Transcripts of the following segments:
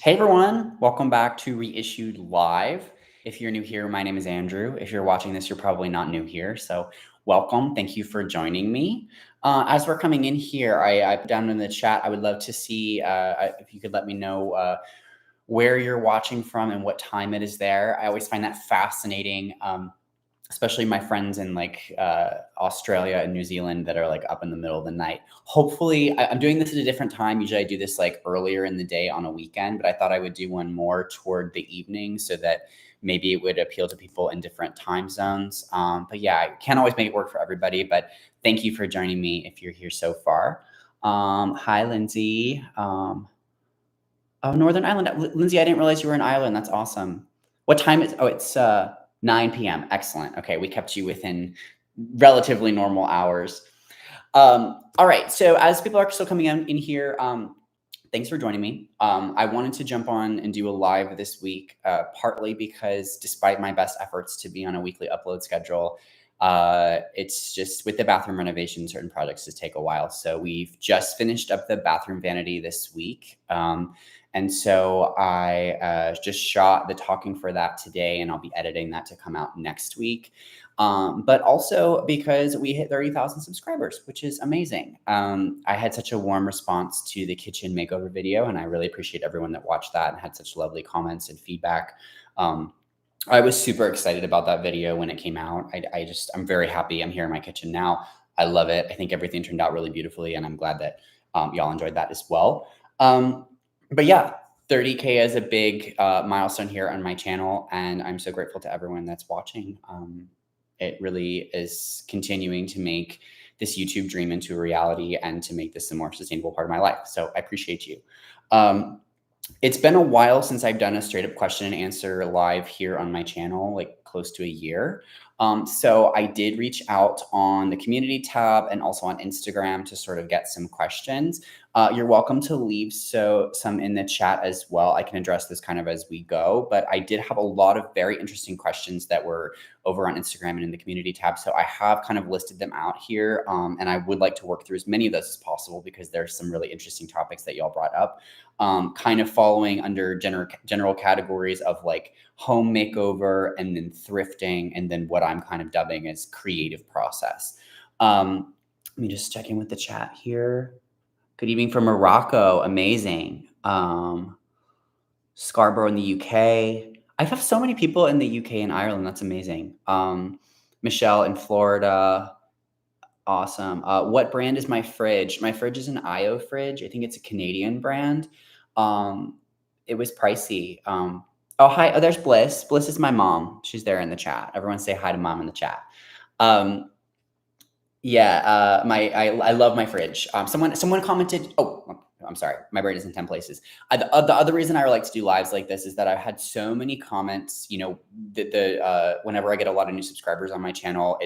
Hey everyone, welcome back to Reissued Live. If you're new here, my name is Andrew. If you're watching this, you're probably not new here. So, welcome. Thank you for joining me. As we're coming in here, I put down in the chat, I would love to see if you could let me know where you're watching from and what time it is there. I always find that fascinating. Especially my friends in like Australia and New Zealand that are like up in the middle of the night. Hopefully, I'm doing this at a different time. Usually I do this like earlier in the day on a weekend, but I thought I would do one more toward the evening so that maybe it would appeal to people in different time zones. But yeah, I can't always make it work for everybody, but thank you for joining me if you're here so far. Hi, Lindsay. Oh, Northern Ireland. Lindsay, I didn't realize you were in Ireland. That's awesome. What time is? Oh, it's 9 p.m. Excellent. Okay, we kept you within relatively normal hours. All right. So as people are still coming in here, thanks for joining me. I wanted to jump on and do a live this week, partly because despite my best efforts to be on a weekly upload schedule, it's just with the bathroom renovation, certain projects just take a while. So we've just finished up the bathroom vanity this week. And so I just shot the talking for that today, and I'll be editing that to come out next week. But also because we hit 30,000 subscribers, which is amazing. I had such a warm response to the kitchen makeover video, and I really appreciate everyone that watched that and had such lovely comments and feedback. I was super excited about that video when it came out. I'm very happy. I'm here in my kitchen now. I love it. I think everything turned out really beautifully, and I'm glad that y'all enjoyed that as well. But yeah, 30K is a big milestone here on my channel, and I'm so grateful to everyone that's watching. It really is continuing to make this YouTube dream into a reality and to make this a more sustainable part of my life. So I appreciate you. It's been a while since I've done a straight up question and answer live here on my channel, like close to a year. So I did reach out on the community tab and also on Instagram to sort of get some questions. You're welcome to leave some in the chat as well. I can address this kind of as we go, but I did have a lot of very interesting questions that were over on Instagram and in the community tab. So I have kind of listed them out here, and I would like to work through as many of those as possible because there's some really interesting topics that y'all brought up, kind of following under general categories of like home makeover and then thrifting, and then what I'm kind of dubbing as creative process. Let me just check in with the chat here. Good evening from Morocco. Amazing. Scarborough in the UK. I have so many people in the UK and Ireland. That's amazing. Michelle in Florida. Awesome. What brand is my fridge? My fridge is an IO fridge. I think it's a Canadian brand. It was pricey. Oh, hi. Oh, there's Bliss. Bliss is my mom. She's there in the chat. Everyone say hi to mom in the chat. Yeah, I love my fridge. Someone commented. Oh, I'm sorry, my brain is in 10 places. The other reason I like to do lives like this is that I've had so many comments. You know, whenever I get a lot of new subscribers on my channel,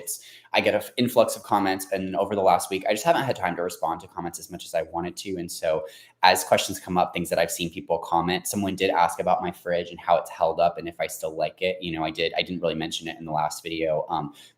I get an influx of comments, and over the last week, I just haven't had time to respond to comments as much as I wanted to. And so, as questions come up, things that I've seen people comment, someone did ask about my fridge and how it's held up and if I still like it. You know, I didn't really mention it in the last video,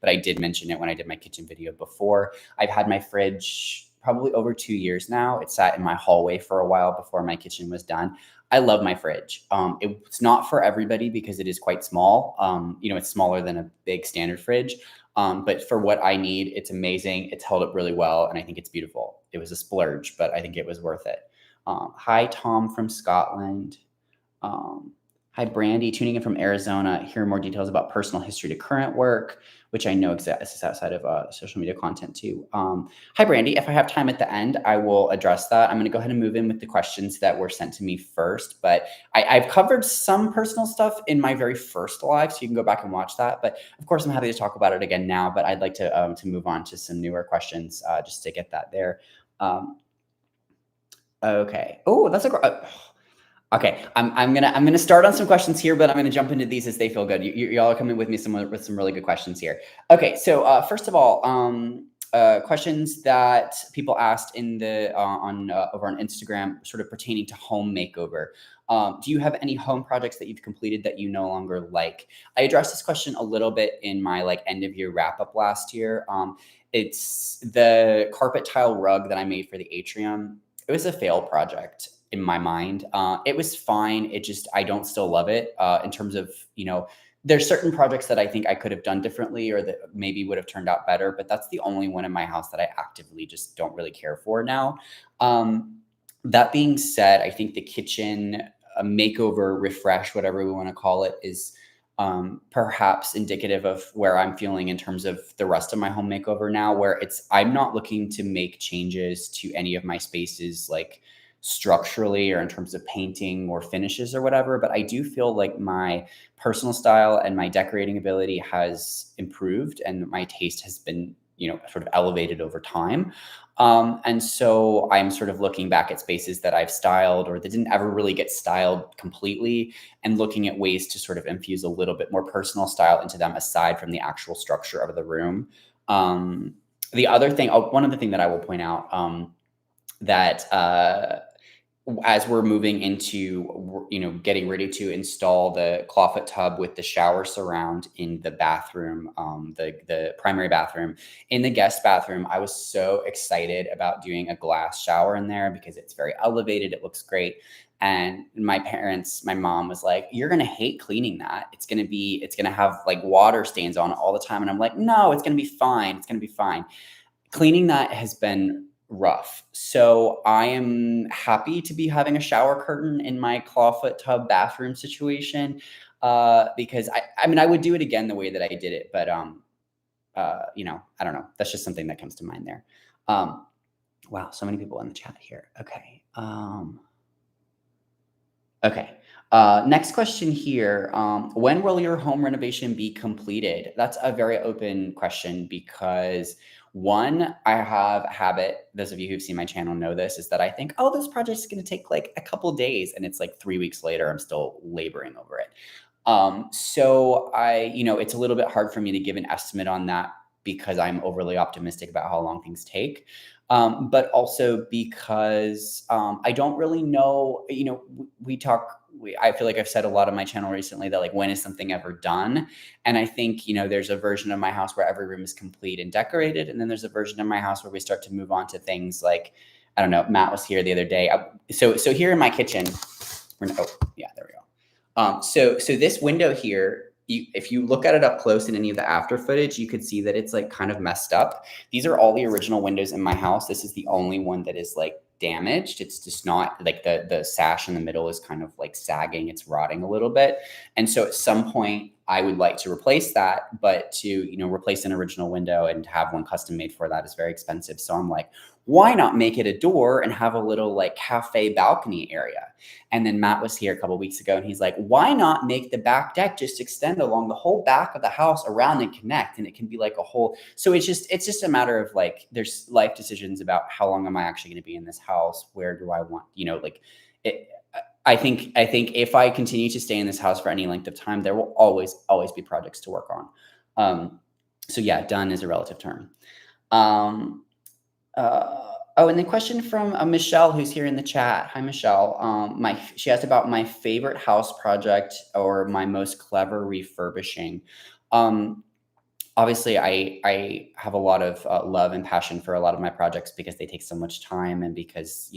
but I did mention it when I did my kitchen video before. I've had my fridge probably over 2 years now. It sat in my hallway for a while before my kitchen was done. I love my fridge. It's not for everybody because it is quite small. You know, it's smaller than a big standard fridge. But for what I need, it's amazing. It's held up really well, and I think it's beautiful. It was a splurge, but I think it was worth it. Hi, Tom from Scotland. Hi, Brandy, tuning in from Arizona. Hear more details about personal history to current work, which I know exists outside of social media content too. Hi, Brandy. If I have time at the end, I will address that. I'm going to go ahead and move in with the questions that were sent to me first, but I've covered some personal stuff in my very first live, so you can go back and watch that. But of course, I'm happy to talk about it again now, but I'd like to move on to some newer questions just to get that there. Okay. Oh, that's okay. I'm gonna start on some questions here, but I'm gonna jump into these as they feel good. Y'all are coming with me with some really good questions here. Okay. So first of all, questions that people asked in the over on Instagram, sort of pertaining to home makeover. Do you have any home projects that you've completed that you no longer like? I addressed this question a little bit in my like end of year wrap up last year. It's the carpet tile rug that I made for the atrium. It was a fail project. in my mind. It was fine. I don't still love it in terms of, there's certain projects that I think I could have done differently or that maybe would have turned out better, but that's the only one in my house that I actively just don't really care for now. That being said, I think the kitchen makeover, refresh, whatever we want to call it, is perhaps indicative of where I'm feeling in terms of the rest of my home makeover now, where I'm not looking to make changes to any of my spaces, like structurally or in terms of painting or finishes or whatever. But I do feel like my personal style and my decorating ability has improved and my taste has been, sort of elevated over time. And so I'm sort of looking back at spaces that I've styled or that didn't ever really get styled completely and looking at ways to sort of infuse a little bit more personal style into them aside from the actual structure of the room. The other thing, one other thing that I will point out, that as we're moving into, getting ready to install the clawfoot tub with the shower surround in the bathroom, the primary bathroom. In the guest bathroom, I was so excited about doing a glass shower in there because it's very elevated. It looks great. And my mom was like, "You're going to hate cleaning that. It's going to have like water stains on it all the time." And I'm like, "No, it's going to be fine. It's going to be fine." Cleaning that has been rough. So I am happy to be having a shower curtain in my clawfoot tub bathroom situation, because I would do it again the way that I did it, but I don't know. That's just something that comes to mind there. Wow, so many people in the chat here. Okay. Okay. Next question here. When will your home renovation be completed? That's a very open question because one, I have a habit, those of you who've seen my channel know this, is that I think, oh, this project is going to take like a couple days. And it's like 3 weeks later, I'm still laboring over it. So it's a little bit hard for me to give an estimate on that because I'm overly optimistic about how long things take. But also because I don't really know, I feel like I've said a lot on my channel recently that like, when is something ever done? And I think, there's a version of my house where every room is complete and decorated. And then there's a version of my house where we start to move on to things like, I don't know, Matt was here the other day. So here in my kitchen, there we go. So this window here, if you look at it up close in any of the after footage, you could see that it's like kind of messed up. These are all the original windows in my house. This is the only one that is like damaged. It's just not like the sash in the middle is kind of like sagging. It's rotting a little bit. And so at some point I would like to replace that, but to, replace an original window and have one custom made for that is very expensive. So I'm like, why not make it a door and have a little like cafe balcony area? And then Matt was here a couple of weeks ago and he's like, why not make the back deck just extend along the whole back of the house around and connect? And it can be like a whole, so it's just a matter of like, there's life decisions about how long am I actually going to be in this house? Where do I want, I think if I continue to stay in this house for any length of time, there will always be projects to work on. So yeah, done is a relative term. And the question from Michelle, who's here in the chat. Hi, Michelle. She asked about my favorite house project or my most clever refurbishing. Obviously, I have a lot of love and passion for a lot of my projects because they take so much time and because,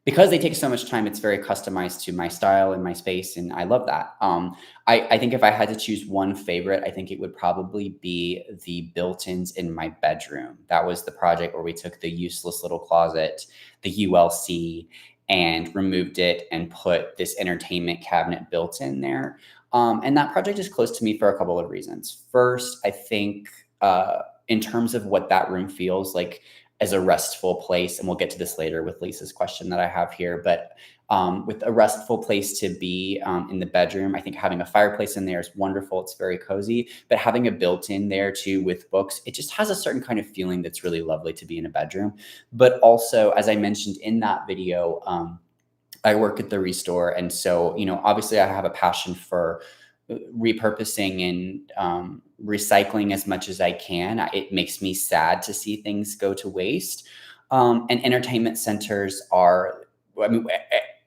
because they take so much time, it's very customized to my style and my space. And I love that. I think if I had to choose one favorite, I think it would probably be the built-ins in my bedroom. That was the project where we took the useless little closet, the ULC, and removed it and put this entertainment cabinet built in there. And that project is close to me for a couple of reasons. First, I think in terms of what that room feels like, as a restful place. And we'll get to this later with Lisa's question that I have here, but with a restful place to be in the bedroom, I think having a fireplace in there is wonderful. It's very cozy, but having a built-in there too with books, it just has a certain kind of feeling that's really lovely to be in a bedroom. But also, as I mentioned in that video, I work at the Restore. And so, obviously I have a passion for repurposing and recycling as much as I can. It makes me sad to see things go to waste. And entertainment centers are,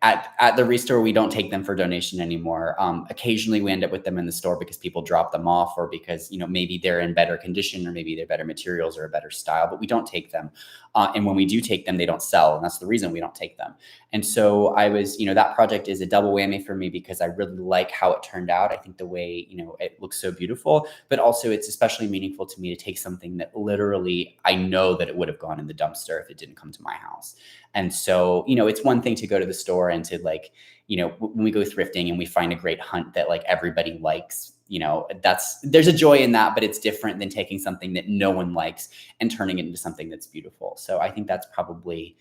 at the Restore, we don't take them for donation anymore. Occasionally we end up with them in the store because people drop them off or because, maybe they're in better condition or maybe they're better materials or a better style, but we don't take them. And when we do take them, they don't sell. And that's the reason we don't take them. And so I was, that project is a double whammy for me because I really like how it turned out. I think the way, it looks so beautiful, but also it's especially meaningful to me to take something that literally I know that it would have gone in the dumpster if it didn't come to my house. And so, it's one thing to go to the store and to like, when we go thrifting and we find a great hunt that like everybody likes, there's a joy in that, but it's different than taking something that no one likes and turning it into something that's beautiful. So I think that's probably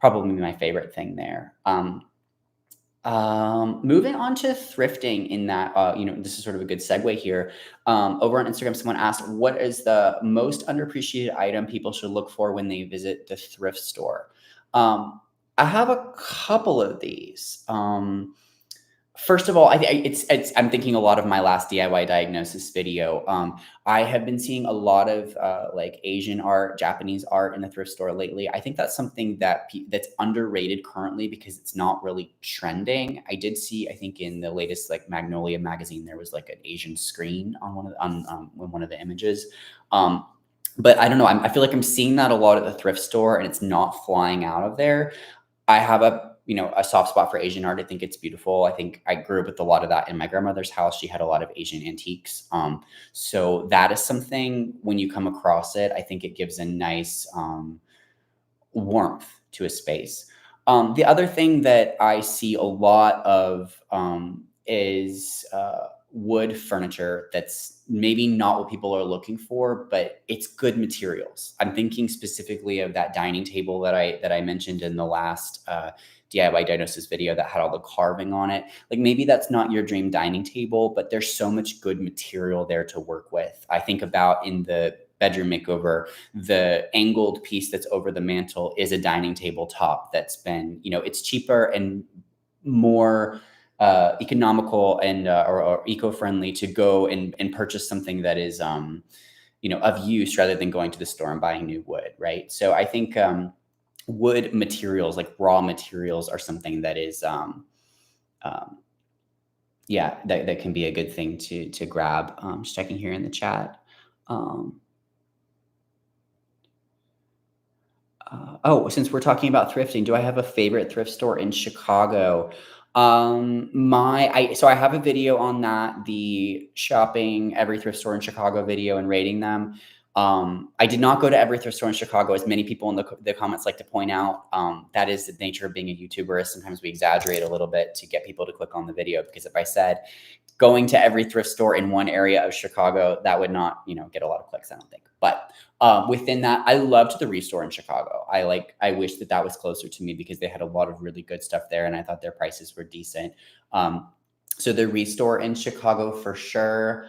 my favorite thing there. Moving on to thrifting in that, this is sort of a good segue here. Over on Instagram, someone asked, what is the most underappreciated item people should look for when they visit the thrift store? I have a couple of these. First of all, I'm thinking a lot of my last DIY diagnosis video. I have been seeing a lot of like Asian art, Japanese art in the thrift store lately. I think that's something that's underrated currently because it's not really trending. I did see, I think in the latest like Magnolia magazine, there was like an Asian screen on one of the images. But I don't know. I feel like I'm seeing that a lot at the thrift store, and it's not flying out of there. I have a soft spot for Asian art. I think it's beautiful. I think I grew up with a lot of that in my grandmother's house. She had a lot of Asian antiques. So that is something when you come across it, I think it gives a nice warmth to a space. The other thing that I see a lot of is wood furniture that's maybe not what people are looking for, but it's good materials. I'm thinking specifically of that dining table that I mentioned in the last DIY diagnosis video that had all the carving on it. Like maybe that's not your dream dining table, but there's so much good material there to work with. I think about in the bedroom makeover, the angled piece that's over the mantle is a dining table top that's been, it's cheaper and more economical and or eco-friendly to go and purchase something that is of use rather than going to the store and buying new wood, right? So I think wood materials, like raw materials, are something that is that can be a good thing to grab. Just checking here in the chat. Since we're talking about thrifting, do I have a favorite thrift store in Chicago? So I have a video on that, the shopping every thrift store in Chicago video and rating them. I did not go to every thrift store in Chicago, as many people in the comments like to point out. That is the nature of being a YouTuber. Sometimes we exaggerate a little bit to get people to click on the video, because if I said going to every thrift store in one area of Chicago, that would not, get a lot of clicks, I don't think. But within that, I loved the Restore in Chicago. I wish that was closer to me because they had a lot of really good stuff there, and I thought their prices were decent. So the Restore in Chicago for sure.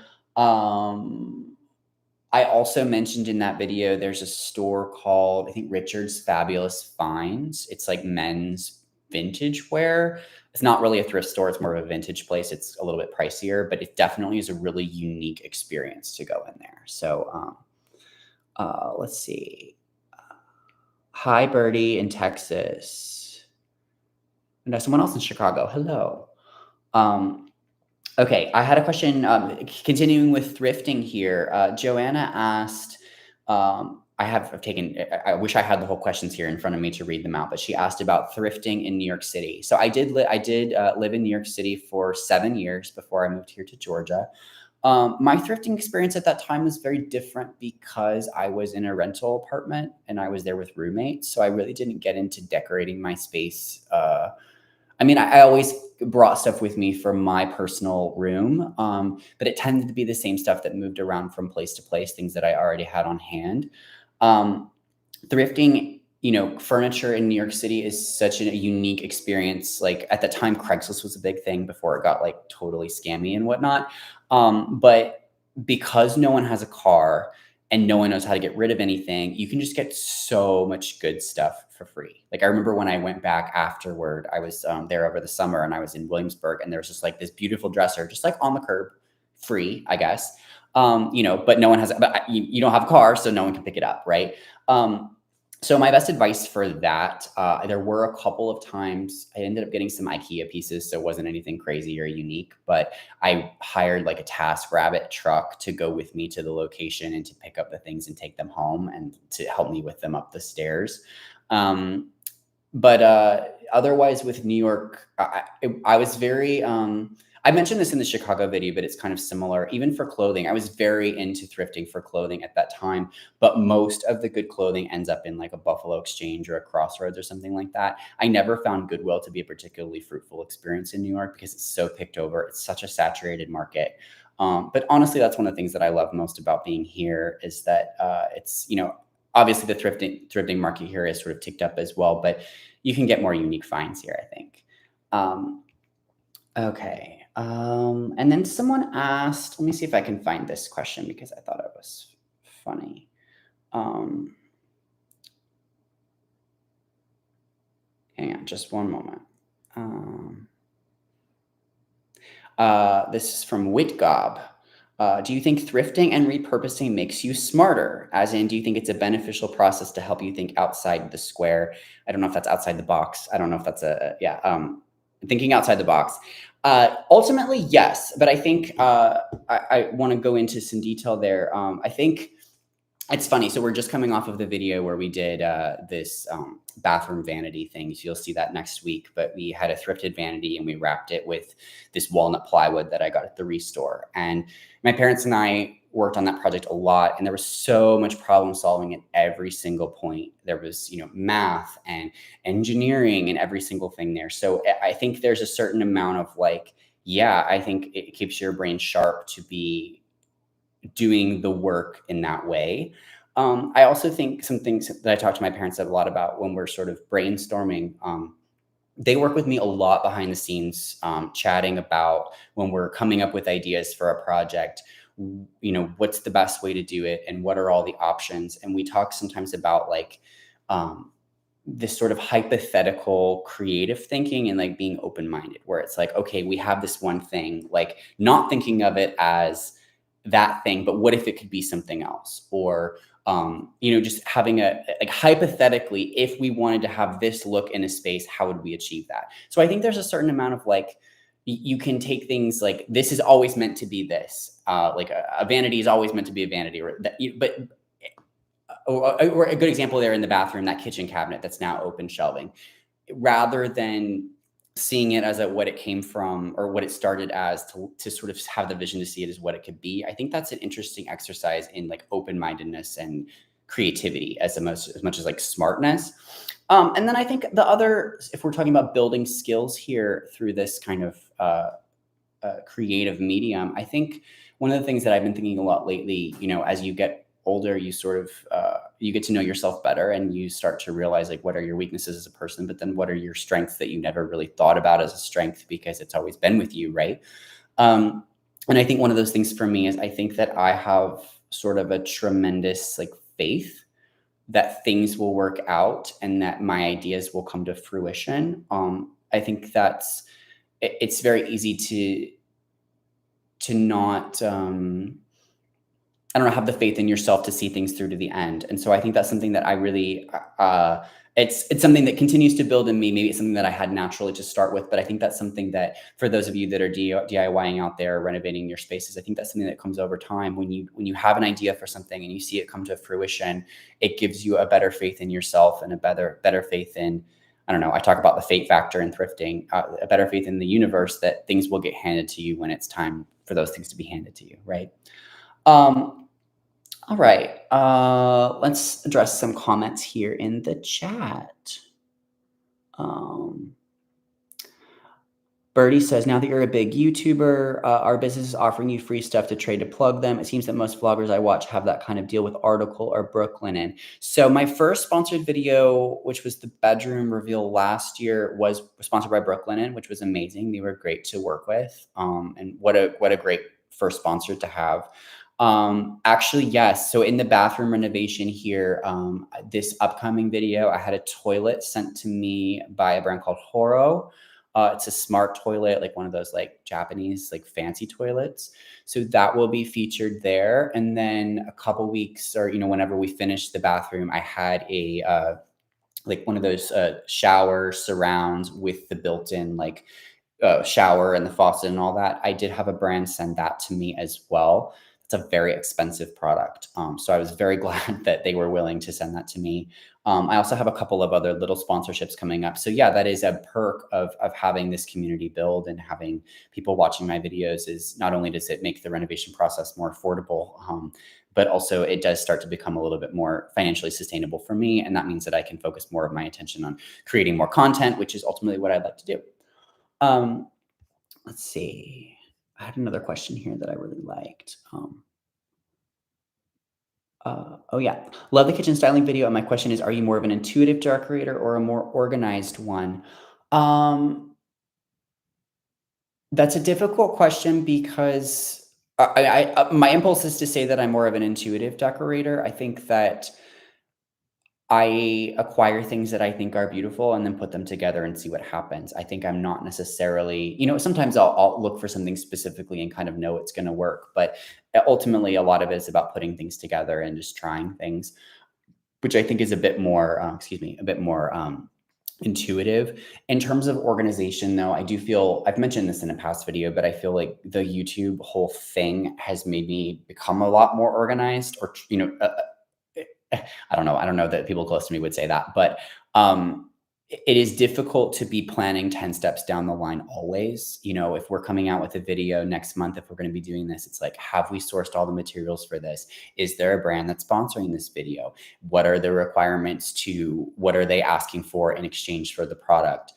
I also mentioned in that video, there's a store called, I think, Richard's Fabulous Finds. It's like men's vintage wear. It's not really a thrift store. It's more of a vintage place. It's a little bit pricier, but it definitely is a really unique experience to go in there. So let's see. Hi, Birdie in Texas. And there's someone else in Chicago. Hello. Okay, I had a question, continuing with thrifting here. Joanna asked, I wish I had the whole questions here in front of me to read them out, but she asked about thrifting in New York City. So I did live in New York City for 7 years before I moved here to Georgia. My thrifting experience at that time was very different because I was in a rental apartment and I was there with roommates. So I really didn't get into decorating my space. I always brought stuff with me from my personal room, but it tended to be the same stuff that moved around from place to place, things that I already had on hand. Thrifting, furniture in New York City is such a unique experience. Like at the time, Craigslist was a big thing before it got like totally scammy and whatnot. But because no one has a car and no one knows how to get rid of anything, you can just get so much good stuff for free. Like I remember when I went back afterward, I was there over the summer and I was in Williamsburg, and there was just like this beautiful dresser, just like on the curb, free, I guess. But no one has, but you don't have a car, so no one can pick it up, right? So my best advice for that, there were a couple of times I ended up getting some IKEA pieces, so it wasn't anything crazy or unique, but I hired like a TaskRabbit truck to go with me to the location and to pick up the things and take them home and to help me with them up the stairs. Um, but otherwise, with New York, I was very. I mentioned this in the Chicago video, but it's kind of similar. Even for clothing, I was very into thrifting for clothing at that time. But most of the good clothing ends up in like a Buffalo Exchange or a Crossroads or something like that. I never found Goodwill to be a particularly fruitful experience in New York because it's so picked over. It's such a saturated market. But honestly, that's one of the things that I love most about being here is that it's, obviously the thrifting market here is sort of ticked up as well, but you can get more unique finds here, I think. Um, okay. And then someone asked, let me see if I can find this question because I thought it was funny. Um, Hang on just one moment. Um, this is from Whitgob. Do you think thrifting and repurposing makes you smarter? As in, do you think it's a beneficial process to help you think outside the square? I don't know if that's outside the box. I don't know if that's thinking outside the box. Ultimately, yes, but I think I want to go into some detail there. I think it's funny. So we're just coming off of the video where we did this bathroom vanity thing. So you'll see that next week. But we had a thrifted vanity and we wrapped it with this walnut plywood that I got at the Restore. And my parents and I worked on that project a lot. And there was so much problem solving at every single point. There was, math and engineering and every single thing there. So I think there's a certain amount of I think it keeps your brain sharp to be doing the work in that way. I also think some things that I talk to my parents a lot about when we're sort of brainstorming. They work with me a lot behind the scenes, chatting about when we're coming up with ideas for a project. What's the best way to do it, and what are all the options? And we talk sometimes about this sort of hypothetical creative thinking and like being open-minded, where it's like, okay, we have this one thing, like not thinking of it as that thing, but what if it could be something else? Or, just having hypothetically, if we wanted to have this look in a space, how would we achieve that? So I think there's a certain amount of you can take things like this is always meant to be this, like a vanity is always meant to be a vanity, or a good example there in the bathroom, that kitchen cabinet that's now open shelving, rather than seeing it as what it came from or what it started as to sort of have the vision to see it as what it could be. I think that's an interesting exercise in open-mindedness and creativity as much as smartness. And then I think if we're talking about building skills here through this kind of creative medium, I think one of the things that I've been thinking a lot lately, as you get older, you sort of you get to know yourself better, and you start to realize what are your weaknesses as a person, but then what are your strengths that you never really thought about as a strength because it's always been with you, right? And I think one of those things for me is I think that I have sort of a tremendous faith that things will work out and that my ideas will come to fruition. I think it's very easy to not I don't know, have the faith in yourself to see things through to the end. And so I think that's something that I really, it's something that continues to build in me. Maybe it's something that I had naturally to start with, but I think that's something that for those of you that are DIYing out there, renovating your spaces, I think that's something that comes over time. When you have an idea for something and you see it come to fruition, it gives you a better faith in yourself and a better faith in, I don't know, I talk about the fate factor in thrifting, a better faith in the universe that things will get handed to you when it's time for those things to be handed to you, right? All right, let's address some comments here in the chat. Birdie says, now that you're a big YouTuber, our business is offering you free stuff to trade to plug them. It seems that most vloggers I watch have that kind of deal with Article or Brooklinen. So my first sponsored video, which was the bedroom reveal last year, was sponsored by Brooklinen, which was amazing. They were great to work with. And what a great first sponsor to have. Actually, yes. So in the bathroom renovation here, this upcoming video, I had a toilet sent to me by a brand called Horo. It's a smart toilet, like one of those like Japanese like fancy toilets. So that will be featured there. And then a couple weeks, or whenever we finish the bathroom, I had a like one of those shower surrounds with the built-in like shower and the faucet and all that. I did have a brand send that to me as well. It's a very expensive product. So I was very glad that they were willing to send that to me. I also have a couple of other little sponsorships coming up. So yeah, that is a perk of having this community build and having people watching my videos. Is not only does it make the renovation process more affordable, but also it does start to become a little bit more financially sustainable for me. And that means that I can focus more of my attention on creating more content, which is ultimately what I'd like to do. Um, let's see. I had another question here that I really liked. Oh yeah, love the kitchen styling video. And my question is, are you more of an intuitive decorator or a more organized one? Um, that's a difficult question because my impulse is to say that I'm more of an intuitive decorator. I think that I acquire things that I think are beautiful and then put them together and see what happens. I think I'm not necessarily, sometimes I'll look for something specifically and kind of know it's going to work. But ultimately, a lot of it is about putting things together and just trying things, which I think is a bit more, a bit more intuitive. In terms of organization, though, I do feel I've mentioned this in a past video, but I feel like the YouTube whole thing has made me become a lot more organized, or I don't know. I don't know that people close to me would say that, but it is difficult to be planning 10 steps down the line always. If we're coming out with a video next month, if we're going to be doing this, it's like, have we sourced all the materials for this? Is there a brand that's sponsoring this video? What are the requirements what are they asking for in exchange for the product?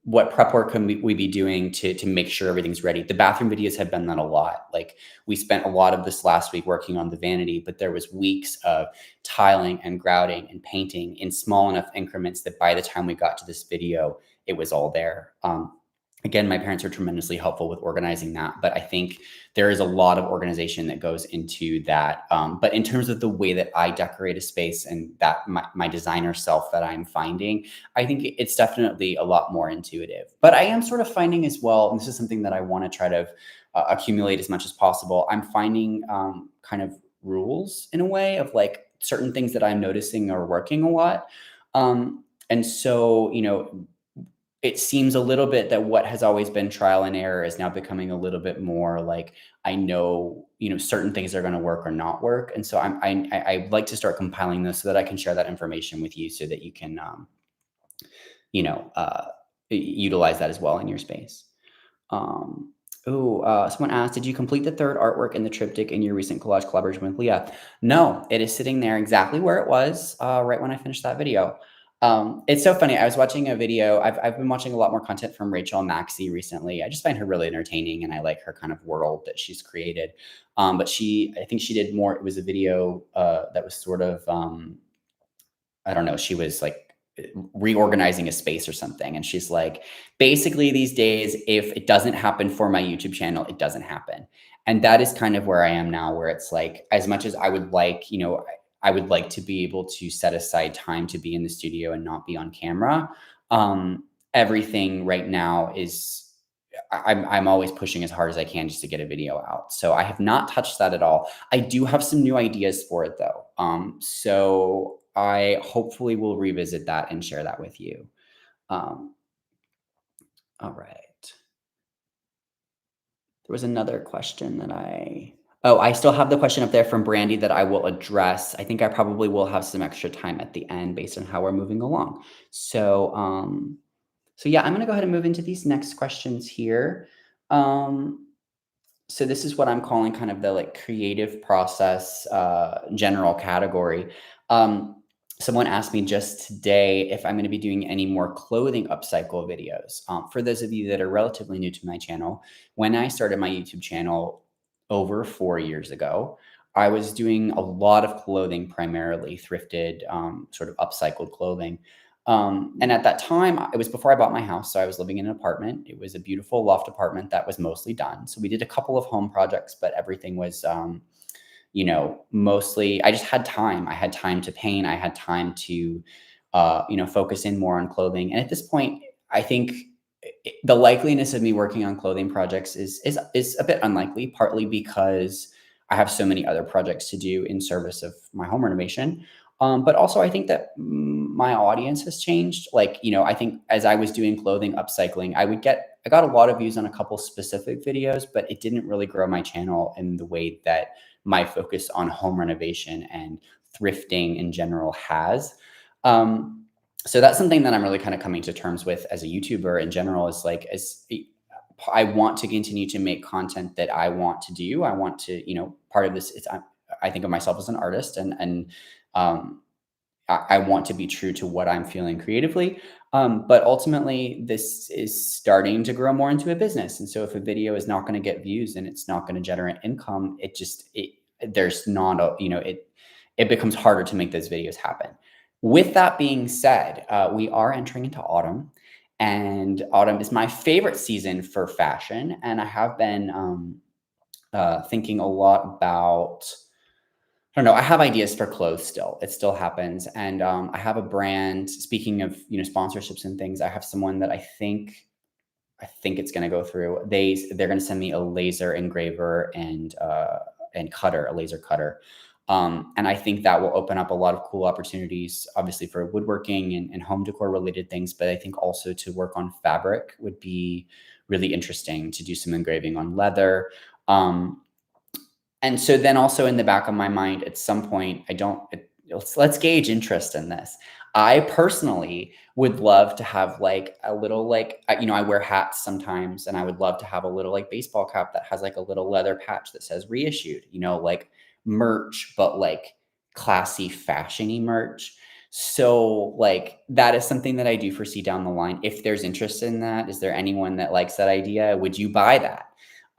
What prep work can we be doing to make sure everything's ready? The bathroom videos have been that a lot. Like, we spent a lot of this last week working on the vanity, but there was weeks of tiling and grouting and painting in small enough increments that by the time we got to this video, it was all there. Again, my parents are tremendously helpful with organizing that, but I think there is a lot of organization that goes into that. But in terms of the way that I decorate a space and that my designer self that I'm finding, I think it's definitely a lot more intuitive. But I am sort of finding as well, and this is something that I want to try to accumulate as much as possible. I'm finding kind of rules in a way of like certain things that I'm noticing are working a lot. And so, it seems a little bit that what has always been trial and error is now becoming a little bit more like, I know, certain things are going to work or not work. And so I like to start compiling those so that I can share that information with you so that you can, you know, uh, utilize that as well in your space. Someone asked, did you complete the third artwork in the triptych in your recent collage collaboration with Leah? No, it is sitting there exactly where it was right when I finished that video. It's so funny. I was watching a video. I've been watching a lot more content from Rachel Maxey recently. I just find her really entertaining, and I like her kind of world that she's created. But I think she did more. It was a video that was sort of, I don't know. She was like reorganizing a space or something, and she's like, basically these days, if it doesn't happen for my YouTube channel, it doesn't happen. And that is kind of where I am now, where it's like, as much as I would like, I would like to be able to set aside time to be in the studio and not be on camera. Everything right now is, I'm always pushing as hard as I can just to get a video out. So I have not touched that at all. I do have some new ideas for it though. So I hopefully will revisit that and share that with you. All right. There was another question that I still have the question up there from Brandy that I will address. I think I probably will have some extra time at the end based on how we're moving along. So yeah, I'm going to go ahead and move into these next questions here. So this is what I'm calling kind of the like creative process general category. Someone asked me just today if I'm going to be doing any more clothing upcycle videos. For those of you that are relatively new to my channel, when I started my YouTube channel over 4 years ago, I was doing a lot of clothing, primarily thrifted, sort of upcycled clothing. And at that time, it was before I bought my house. So I was living in an apartment. It was a beautiful loft apartment that was mostly done. So we did a couple of home projects, but everything was, mostly I just had time. I had time to paint. I had time to focus in more on clothing. And at this point, I think the likeliness of me working on clothing projects is a bit unlikely, partly because I have so many other projects to do in service of my home renovation. But also, I think that my audience has changed. Like, I think as I was doing clothing upcycling, I got a lot of views on a couple specific videos, but it didn't really grow my channel in the way that my focus on home renovation and thrifting in general has. Um, so that's something that I'm really kind of coming to terms with as a YouTuber in general, is like, as I want to continue to make content that I want to do. I want to, part of this is I think of myself as an artist, and um, I want to be true to what I'm feeling creatively. But ultimately, this is starting to grow more into a business. And so if a video is not going to get views and it's not going to generate income, there's not a, it becomes harder to make those videos happen. With that being said, we are entering into autumn, and autumn is my favorite season for fashion. And I have been thinking a lot about, I don't know. I have ideas for clothes still. It still happens. And I have a brand, speaking of, sponsorships and things, I have someone that I think it's going to go through. They're going to send me a laser engraver and cutter, a laser cutter. And I think that will open up a lot of cool opportunities, obviously for woodworking and home decor related things. But I think also to work on fabric would be really interesting, to do some engraving on leather. And so then also in the back of my mind, at some point, let's gauge interest in this. I personally would love to have like a little, like, I wear hats sometimes, and I would love to have a little like baseball cap that has like a little leather patch that says reissued, like merch, but like classy, fashiony merch. So like that is something that I do foresee down the line. If there's interest in that, is there anyone that likes that idea? Would you buy that?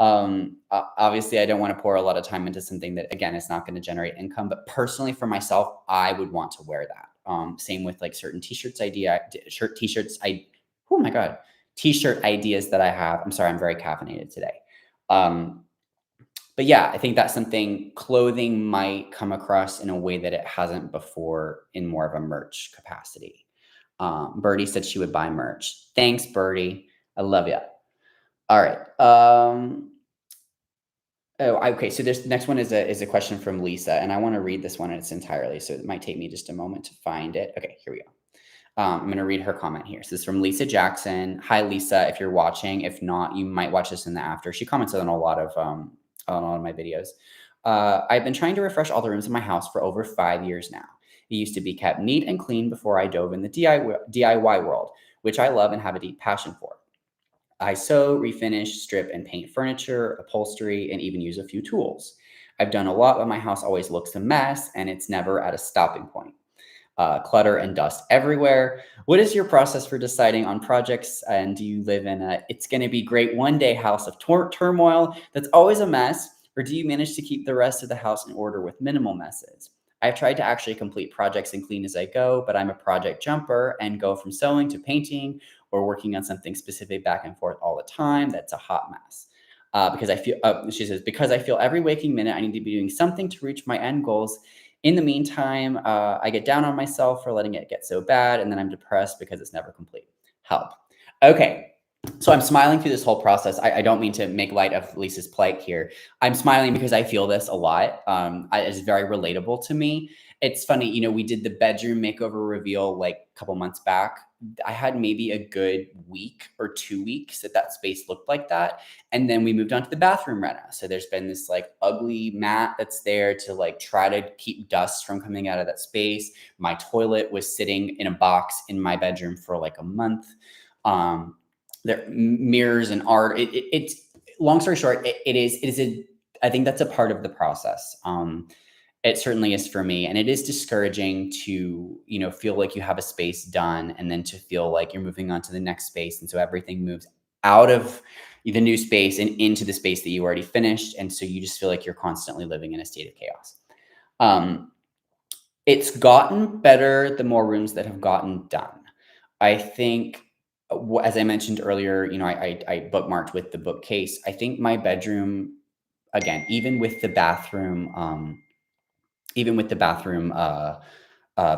Obviously, I don't want to pour a lot of time into something that, again, is not going to generate income. But personally, for myself, I would want to wear that. Same with like certain oh my God, t-shirt ideas that I have. I'm sorry, I'm very caffeinated today. Um, but yeah, I think that's something clothing might come across in a way that it hasn't before, in more of a merch capacity. Birdie said she would buy merch. Thanks, Birdie. I love you. All right. Okay. So this next one is a question from Lisa, and I want to read this one in its entirely. So it might take me just a moment to find it. Okay, here we go. I'm going to read her comment here. So this is from Lisa Jackson. Hi, Lisa. If you're watching, if not, you might watch this in the after. She comments on a lot of my videos. I've been trying to refresh all the rooms in my house for over 5 years now. It used to be kept neat and clean before I dove in the DIY world, which I love and have a deep passion for. I sew, refinish, strip, and paint furniture, upholstery, and even use a few tools. I've done a lot, but my house always looks a mess, and it's never at a stopping point. Clutter and dust everywhere. What is your process for deciding on projects? And do you live in a "it's going to be great one day" house of turmoil that's always a mess? Or do you manage to keep the rest of the house in order with minimal messes? I've tried to actually complete projects and clean as I go, but I'm a project jumper and go from sewing to painting or working on something specific back and forth all the time. That's a hot mess. She says, because I feel every waking minute I need to be doing something to reach my end goals. In the meantime, I get down on myself for letting it get so bad, and then I'm depressed because it's never complete. Help. Okay. So I'm smiling through this whole process. I don't mean to make light of Lisa's plight here. I'm smiling because I feel this a lot. It's very relatable to me. It's funny, we did the bedroom makeover reveal like a couple months back. I had maybe a good week or 2 weeks that space looked like that. And then we moved on to the bathroom reno. So there's been this like ugly mat that's there to like try to keep dust from coming out of that space. My toilet was sitting in a box in my bedroom for like a month. There mirrors and art. It's long story short, I think that's a part of the process. It certainly is for me. And it is discouraging to, feel like you have a space done and then to feel like you're moving on to the next space. And so everything moves out of the new space and into the space that you already finished. And so you just feel like you're constantly living in a state of chaos. It's gotten better the more rooms that have gotten done. I think, as I mentioned earlier, I bookmarked with the bookcase. I think my bedroom, again, even with the bathroom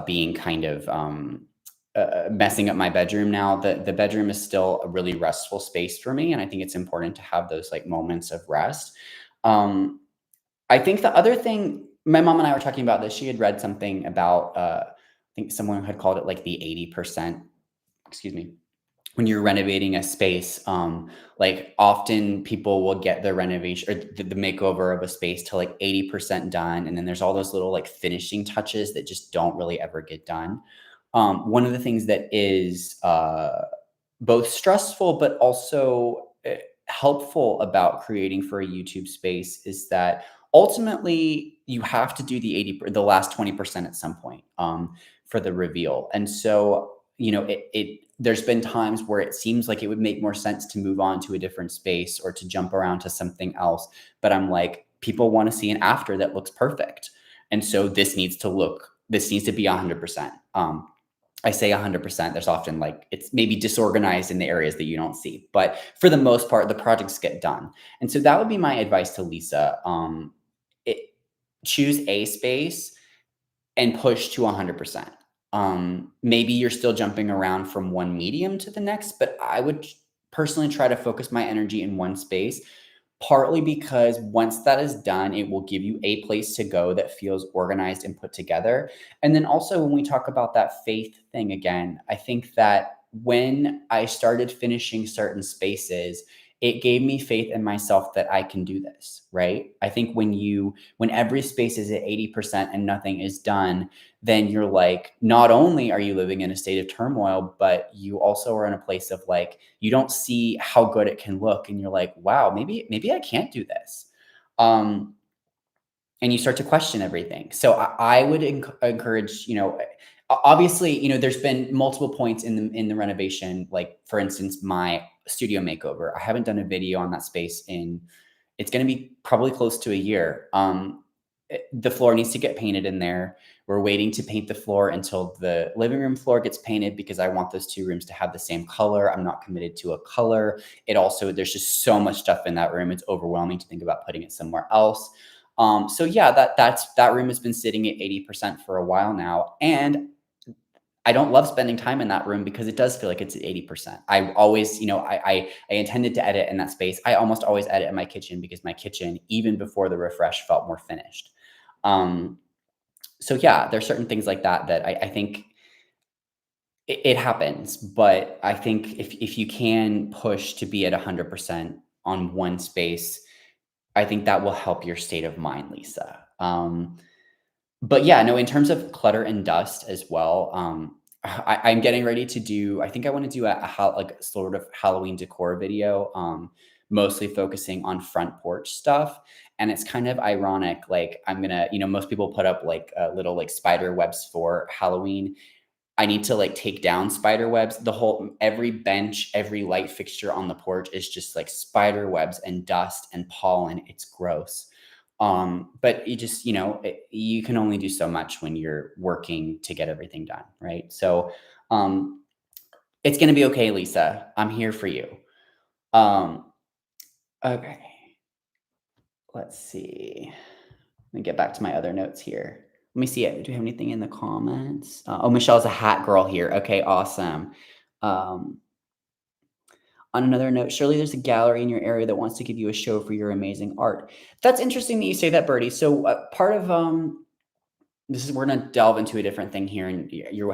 being kind of messing up my bedroom now. The bedroom is still a really restful space for me, and I think it's important to have those like moments of rest. Um, I think the other thing, my mom and I were talking about this. She had read something about, I think someone had called it like the 80%, excuse me, when you're renovating a space, like often people will get the renovation or the makeover of a space to like 80% done. And then there's all those little like finishing touches that just don't really ever get done. One of the things that is both stressful but also helpful about creating for a YouTube space is that ultimately you have to do the last 20% at some point for the reveal. And so, there's been times where it seems like it would make more sense to move on to a different space or to jump around to something else. But I'm like, people want to see an after that looks perfect. And so this needs to be 100%. I say 100%. There's often like it's maybe disorganized in the areas that you don't see, but for the most part, the projects get done. And so that would be my advice to Lisa. It, choose a space and push to 100%. Maybe you're still jumping around from one medium to the next, but I would personally try to focus my energy in one space, partly because once that is done, it will give you a place to go that feels organized and put together. And then also, when we talk about that faith thing again, I think that when I started finishing certain spaces, it gave me faith in myself that I can do this, right? I think when every space is at 80% and nothing is done, then you're like, not only are you living in a state of turmoil, but you also are in a place of like, you don't see how good it can look. And you're like, wow, maybe I can't do this. Um, and you start to question everything. So I would encourage, obviously, there's been multiple points in the renovation. Like for instance, my studio makeover. I haven't done a video on that space it's going to be probably close to a year. The floor needs to get painted in there. We're waiting to paint the floor until the living room floor gets painted because I want those two rooms to have the same color. I'm not committed to a color. There's just so much stuff in that room. It's overwhelming to think about putting it somewhere else. So yeah, that room has been sitting at 80% for a while now. And I don't love spending time in that room because it does feel like it's at 80%. I always, I intended to edit in that space. I almost always edit in my kitchen because my kitchen, even before the refresh, felt more finished. Um, so yeah, there's certain things like that I think it happens, but I think if you can push to be at 100% on one space, I think that will help your state of mind, Lisa. But yeah, no, in terms of clutter and dust as well, I'm getting ready to do. I think I want to do like sort of Halloween decor video, mostly focusing on front porch stuff. And it's kind of ironic. Like I'm gonna, most people put up like little like spider webs for Halloween. I need to like take down spider webs. Every bench, every light fixture on the porch is just like spider webs and dust and pollen. It's gross. But you can only do so much when you're working to get everything done, right? So, um, it's gonna be okay, Lisa. I'm here for you. Um, okay, let's see. Let me get back to my other notes here. Let me see. Do we have anything in the comments? Oh, Michelle's a hat girl here. Okay, awesome. Um, on another note, surely there's a gallery in your area that wants to give you a show for your amazing art. That's interesting that you say that, Birdie. So part of we're gonna delve into a different thing here, and you're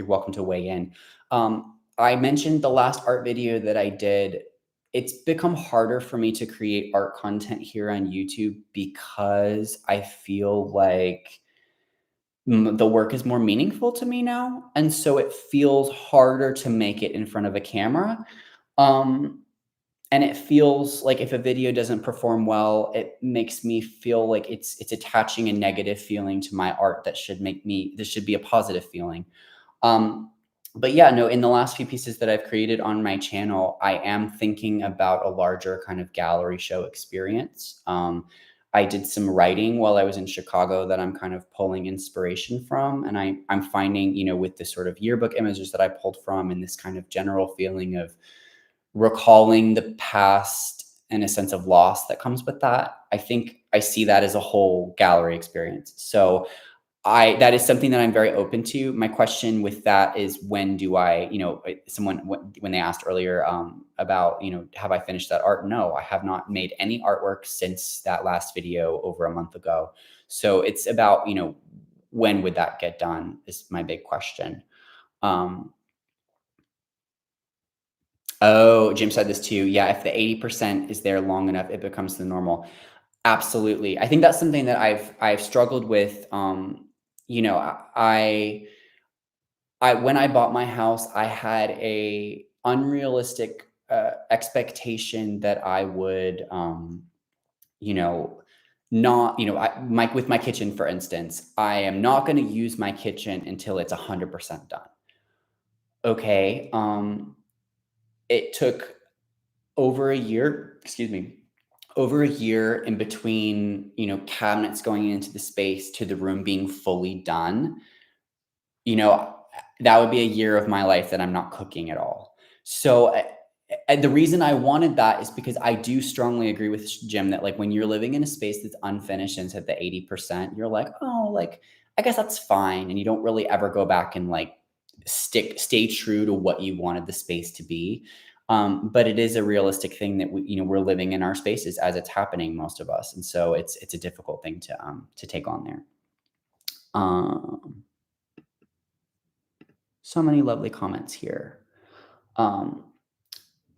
welcome to weigh in. I mentioned the last art video that I did. It's become harder for me to create art content here on YouTube because I feel like the work is more meaningful to me now, and so it feels harder to make it in front of a camera. Um, and it feels like if a video doesn't perform well, it makes me feel like it's attaching a negative feeling to my art this should be a positive feeling. Um, but yeah, no, in the last few pieces that I've created on my channel, I am thinking about a larger kind of gallery show experience. I did some writing while I was in Chicago that I'm kind of pulling inspiration from. And I'm finding, with the sort of yearbook images that I pulled from and this kind of general feeling of recalling the past and a sense of loss that comes with that. I think I see that as a whole gallery experience. So that is something that I'm very open to. My question with that is, when do I, someone, when they asked earlier about, have I finished that art? No, I have not made any artwork since that last video over a month ago. So it's about, when would that get done is my big question. Um, oh, Jim said this too. Yeah, if the 80% is there long enough, it becomes the normal. Absolutely. I think that's something that I've struggled with. You know, I when I bought my house, I had a unrealistic expectation that I would, you know, not, with my kitchen, for instance, I am not going to use my kitchen until it's 100% done. Okay. It took over a year, excuse me, over a year in between, cabinets going into the space to the room being fully done. you know, that would be a year of my life that I'm not cooking at all. So, and the reason I wanted that is because I do strongly agree with Jim that, like, when you're living in a space that's unfinished and it's at the 80%, you're like, oh, like, I guess that's fine. And you don't really ever go back and like stay true to what you wanted the space to be. But it is a realistic thing that we're living in our spaces as it's happening, most of us. And so it's a difficult thing to take on there. Um, So many lovely comments here. Um,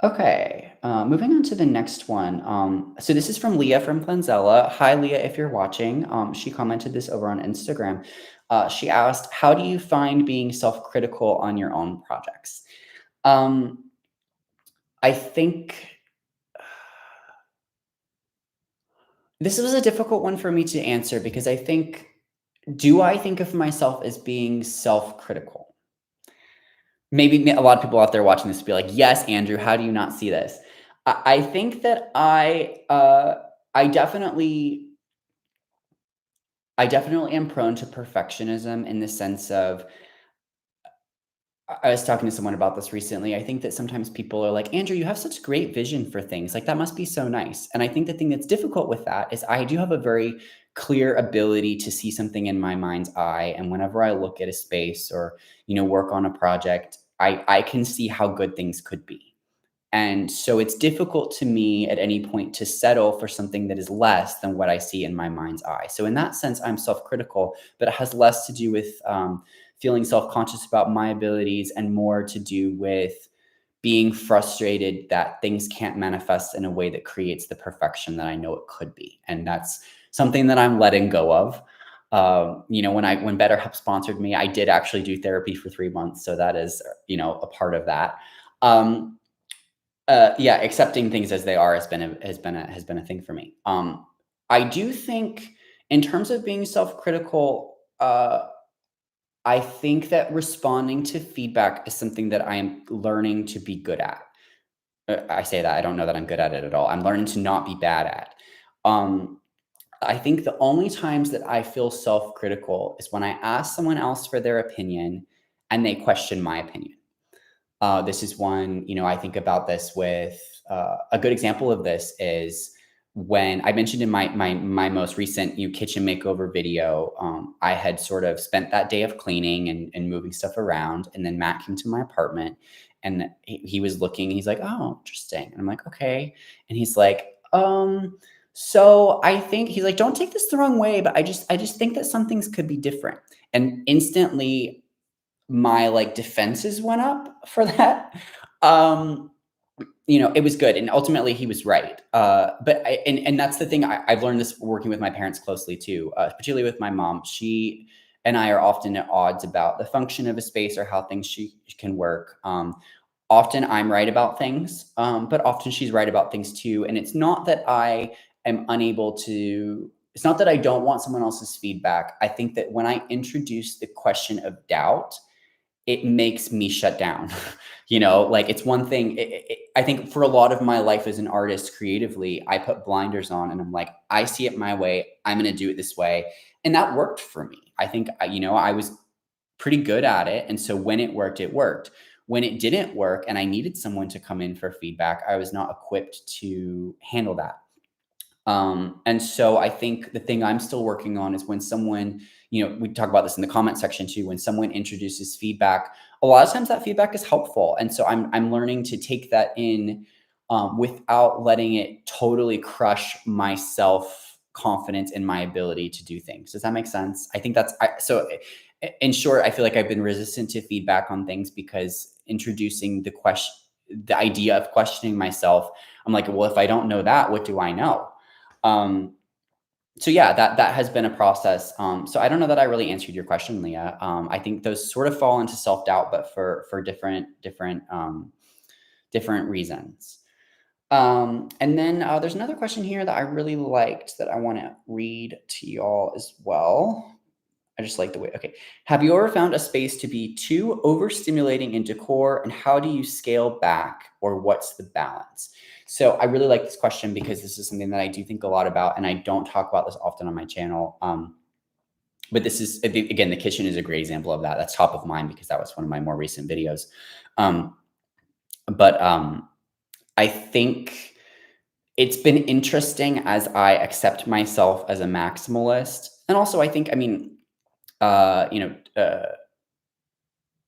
okay, moving on to the next one. So this is from Leah from Planzella. Hi, Leah, if you're watching. She commented this over on Instagram. She asked, how do you find being self-critical on your own projects? I think this was a difficult one for me to answer because do I think of myself as being self-critical? Maybe a lot of people out there watching this will be like, yes, Andrew, how do you not see this? I think that I definitely am prone to perfectionism in the sense of, I was talking to someone about this recently. I think that sometimes people are like, Andrew, you have such great vision for things. Like, that must be so nice. And I think the thing that's difficult with that is I do have a very clear ability to see something in my mind's eye. And whenever I look at a space or, work on a project, I can see how good things could be. And so it's difficult to me at any point to settle for something that is less than what I see in my mind's eye. So in that sense, I'm self-critical, but it has less to do with feeling self-conscious about my abilities and more to do with being frustrated that things can't manifest in a way that creates the perfection that I know it could be. And that's something that I'm letting go of. When BetterHelp sponsored me, I did actually do therapy for 3 months. So that is, a part of that. Yeah, accepting things as they are has been a thing for me. I do think, in terms of being self-critical, I think that responding to feedback is something that I am learning to be good at. I say that, I don't know that I'm good at it at all. I'm learning to not be bad at. Um, I think the only times that I feel self-critical is when I ask someone else for their opinion and they question my opinion. This is one, I think about this with a good example of this is when I mentioned in my most recent kitchen makeover video. I had sort of spent that day of cleaning and moving stuff around, and then Matt came to my apartment, and he was looking. He's like, "Oh, interesting," and I'm like, "Okay," and he's like, So I think he's like, "Don't take this the wrong way, but I just think that some things could be different," and instantly my like defenses went up for that. Um, it was good, and ultimately he was right. But and that's the thing. I've learned this working with my parents closely too, particularly with my mom. She and I are often at odds about the function of a space or how things she can work. Often I'm right about things, but often she's right about things too. And it's not that I am unable to. It's not that I don't want someone else's feedback. I think that when I introduce the question of doubt, it makes me shut down. Like, it's one thing. I think for a lot of my life as an artist creatively, I put blinders on and I'm like, I see it my way. I'm going to do it this way. And that worked for me. I think, I was pretty good at it. And so when it worked, it worked. When it didn't work and I needed someone to come in for feedback, I was not equipped to handle that. And so I think the thing I'm still working on is when someone, we talk about this in the comment section too. When someone introduces feedback, a lot of times that feedback is helpful. And so I'm learning to take that in without letting it totally crush my self confidence in my ability to do things. Does that make sense? I think so in short, I feel like I've been resistant to feedback on things because introducing the idea of questioning myself, I'm like, well, if I don't know that, what do I know? So yeah, that has been a process. So I don't know that I really answered your question, Leah. I think those sort of fall into self-doubt, but for different reasons. And then there's another question here that I really liked that I want to read to y'all as well. I just like the way, okay. Have you ever found a space to be too overstimulating in decor, and how do you scale back, or what's the balance? So I really like this question because this is something that I do think a lot about, and I don't talk about this often on my channel. But this is, again, the kitchen is a great example of that. That's top of mind because that was one of my more recent videos. But I think it's been interesting as I accept myself as a maximalist. And also I think,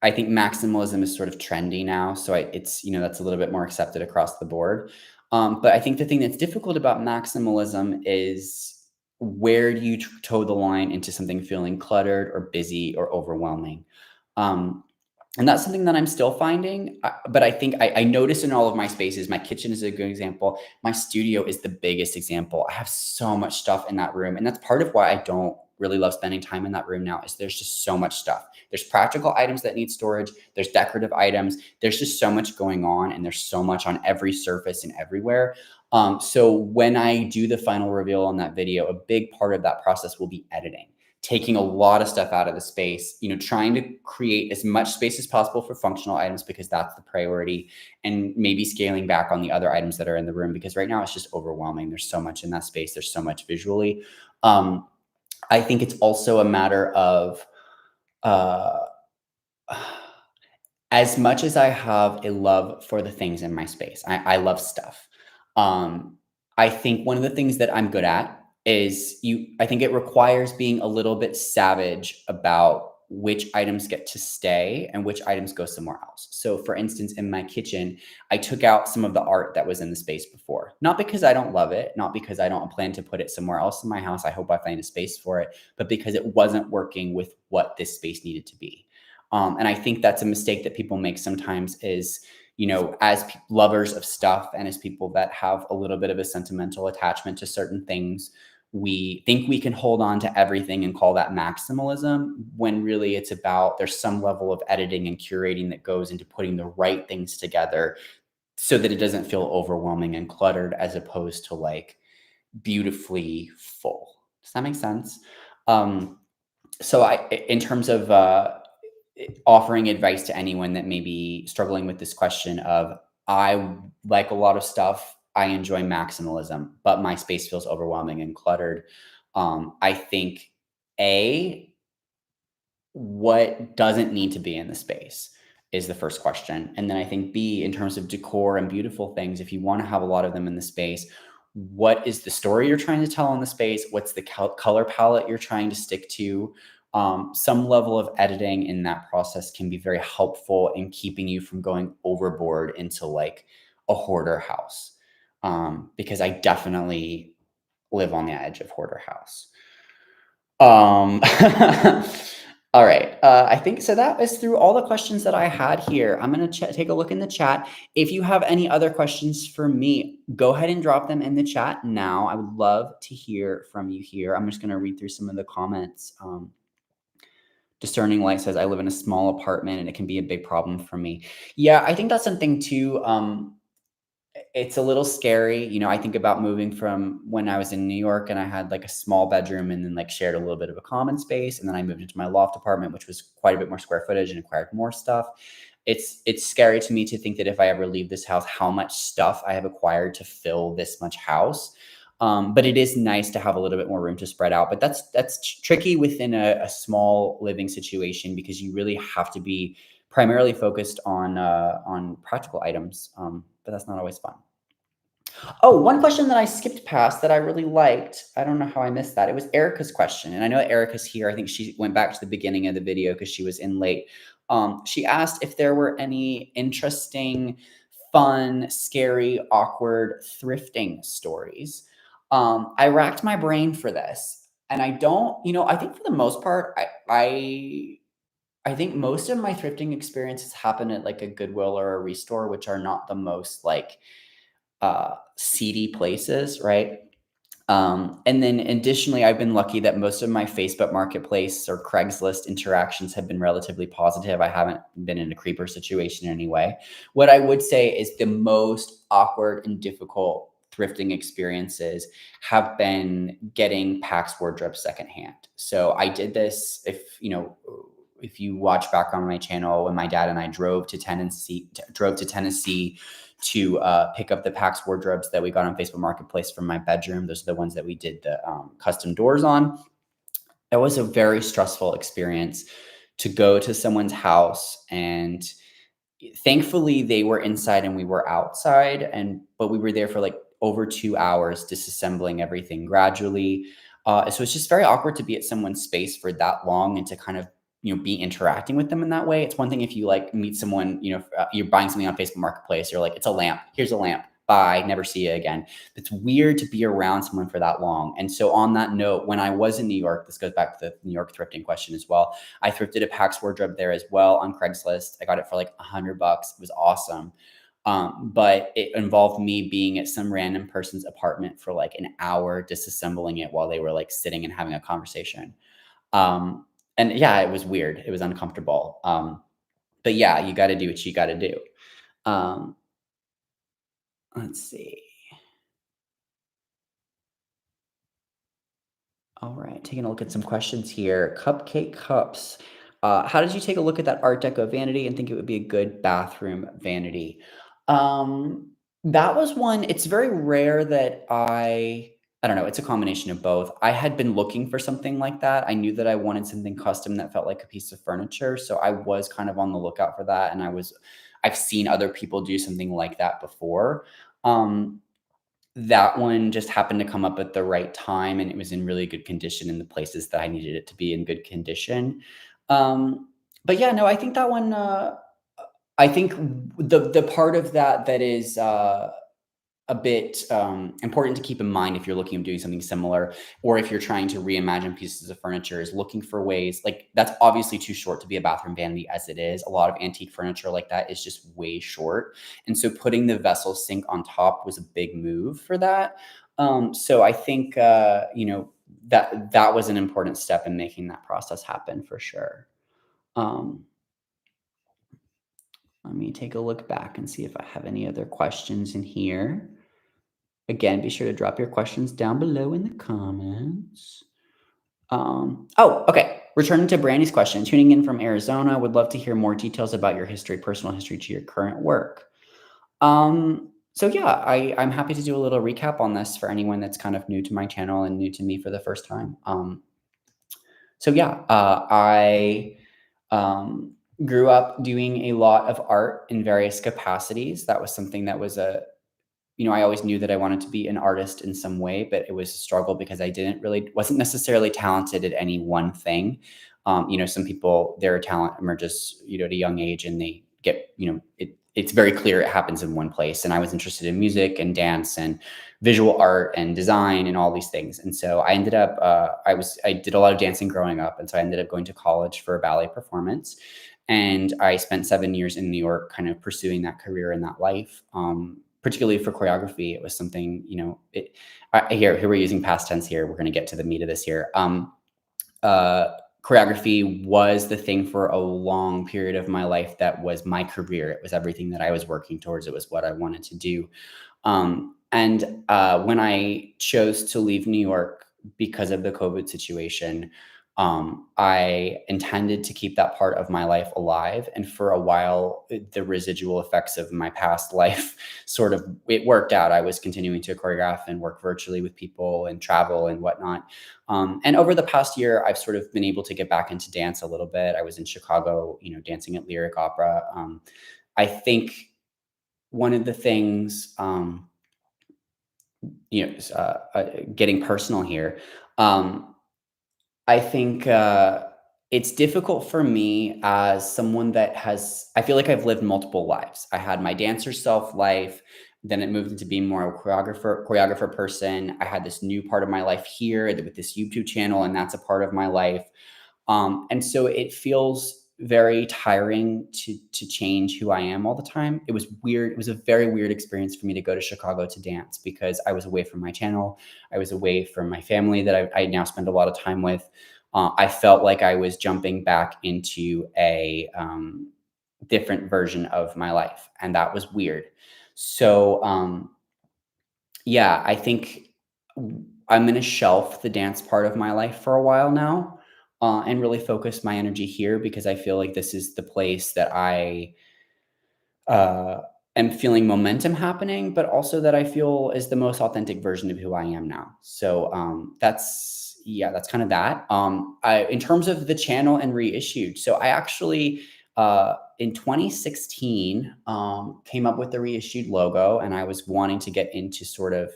I think maximalism is sort of trendy now. So it's, that's a little bit more accepted across the board. But I think the thing that's difficult about maximalism is where do you toe the line into something feeling cluttered or busy or overwhelming? And that's something that I'm still finding. But I think I notice in all of my spaces, my kitchen is a good example. My studio is the biggest example. I have so much stuff in that room. And that's part of why I don't really love spending time in that room now, is there's just so much stuff. There's practical items that need storage. There's decorative items. There's just so much going on, and there's so much on every surface and everywhere. So when I do the final reveal on that video, a big part of that process will be editing, taking a lot of stuff out of the space, trying to create as much space as possible for functional items because that's the priority, and maybe scaling back on the other items that are in the room because right now it's just overwhelming. There's so much in that space. There's so much visually. I think it's also a matter of, uh, as much as I have a love for the things in my space, I love stuff. I think one of the things that I'm good at is I think it requires being a little bit savage about which items get to stay and which items go somewhere else. So for instance, in my kitchen, I took out some of the art that was in the space before, not because I don't love it, not because I don't plan to put it somewhere else in my house. I hope I find a space for it, but because it wasn't working with what this space needed to be. And I think that's a mistake that people make sometimes is, as lovers of stuff and as people that have a little bit of a sentimental attachment to certain things, we think we can hold on to everything and call that maximalism, when really it's about, there's some level of editing and curating that goes into putting the right things together so that it doesn't feel overwhelming and cluttered, as opposed to like beautifully full. Does that make sense? So in terms of offering advice to anyone that may be struggling with this question of, I like a lot of stuff, I enjoy maximalism, but my space feels overwhelming and cluttered. I think what doesn't need to be in the space is the first question. And then I think B, in terms of decor and beautiful things, if you want to have a lot of them in the space, what is the story you're trying to tell in the space? What's the color palette you're trying to stick to? Some level of editing in that process can be very helpful in keeping you from going overboard into like a hoarder house. Because I definitely live on the edge of hoarder house. All right. I think so. That is through all the questions that I had here. I'm going to take a look in the chat. If you have any other questions for me, go ahead and drop them in the chat now. I would love to hear from you here. I'm just going to read through some of the comments. Discerning Light says, I live in a small apartment and it can be a big problem for me. Yeah, I think that's something too. It's a little scary. I think about moving from when I was in New York and I had like a small bedroom and then like shared a little bit of a common space. And then I moved into my loft apartment, which was quite a bit more square footage and acquired more stuff. It's scary to me to think that if I ever leave this house, how much stuff I have acquired to fill this much house. But it is nice to have a little bit more room to spread out. But that's tricky within a small living situation, because you really have to be primarily focused on practical items. But that's not always fun. Oh, one question that I skipped past that I really liked. I don't know how I missed that. It was Erica's question. And I know that Erica's here. I think she went back to the beginning of the video because she was in late. She asked if there were any interesting, fun, scary, awkward thrifting stories. I racked my brain for this. And I don't, I think for the most part, I think most of my thrifting experiences happen at like a Goodwill or a Restore, which are not the most like seedy places, right? And then additionally, I've been lucky that most of my Facebook Marketplace or Craigslist interactions have been relatively positive. I haven't been in a creeper situation anyway. What I would say is the most awkward and difficult thrifting experiences have been getting Pax wardrobes secondhand. So I did this, if you watch back on my channel, when my dad and I drove to Tennessee to pick up the Pax wardrobes that we got on Facebook Marketplace from my bedroom. Those are the ones that we did the custom doors on. It was a very stressful experience to go to someone's house, and thankfully they were inside and we were outside, but we were there for like over 2 hours disassembling everything gradually. So it's just very awkward to be at someone's space for that long and to kind of be interacting with them in that way. It's one thing if you like meet someone, you're buying something on Facebook Marketplace, you're like, it's a lamp, here's a lamp, bye, never see you again. It's weird to be around someone for that long. And so on that note, when I was in New York, this goes back to the New York thrifting question as well, I thrifted a Pax wardrobe there as well on Craigslist. I got it for like $100. It was awesome. But it involved me being at some random person's apartment for like an hour, disassembling it while they were like sitting and having a conversation. Um, and yeah, it was weird. It was uncomfortable. But yeah, you got to do what you got to do. Um, let's see. All right, taking a look at some questions here. Cupcake Cups. How did you take a look at that Art Deco vanity and think it would be a good bathroom vanity? Um, that was one. It's very rare that I don't know, it's a combination of both. I had been looking for something like that. I knew that I wanted something custom that felt like a piece of furniture, so I was kind of on the lookout for that, and I've seen other people do something like that before. Um, that one just happened to come up at the right time, and it was in really good condition in the places that I needed it to be in good condition. Um, but yeah, no, I think that one, I think the part of that is, a bit important to keep in mind if you're looking at doing something similar, or if you're trying to reimagine pieces of furniture, is looking for ways like that's obviously too short to be a bathroom vanity as it is. A lot of antique furniture like that is just way short. And so putting the vessel sink on top was a big move for that. So I think, that was an important step in making that process happen for sure. Um, Let me take a look back and see if I have any other questions in here. Again, be sure to drop your questions down below in the comments. Okay. Returning to Brandy's question, tuning in from Arizona, would love to hear more details about your history, personal history to your current work. So yeah, I'm happy to do a little recap on this for anyone that's kind of new to my channel and new to me for the first time. So yeah, I grew up doing a lot of art in various capacities. That was something that was I always knew that I wanted to be an artist in some way, but it was a struggle because I wasn't necessarily talented at any one thing. Some people, their talent emerges, at a young age, and they get, it's very clear it happens in one place. And I was interested in music and dance and visual art and design and all these things. And so I ended up, I did a lot of dancing growing up. And so I ended up going to college for ballet performance. And I spent 7 years in New York kind of pursuing that career and that life. Particularly for choreography, it was something, here we're using past tense here. We're going to get to the meat of this here. Uh, Choreography was the thing for a long period of my life. That was my career. It was everything that I was working towards. It was what I wanted to do. When I chose to leave New York because of the COVID situation, I intended to keep that part of my life alive. And for a while, the residual effects of my past life it worked out. I was continuing to choreograph and work virtually with people and travel and whatnot. And over the past year, I've sort of been able to get back into dance a little bit. I was in Chicago, dancing at Lyric Opera. I think one of the things, getting personal here. Um, I think it's difficult for me as someone that has, I feel like I've lived multiple lives. I had my dancer self life, then it moved into being more a choreographer person. I had this new part of my life here with this YouTube channel, and that's a part of my life. And so it feels very tiring to change who I am all the time. It was weird. It was a very weird experience for me to go to Chicago to dance because I was away from my channel. I was away from my family that I now spend a lot of time with. I felt like I was jumping back into a different version of my life, and that was weird. So yeah, I think I'm going to shelf the dance part of my life for a while now, and really focus my energy here because I feel like this is the place that I uh, am feeling momentum happening, but also that I feel is the most authentic version of who I am now. So that's kind of that. In terms of the channel and reissued, so I actually in 2016 came up with the reissued logo, and I was wanting to get into sort of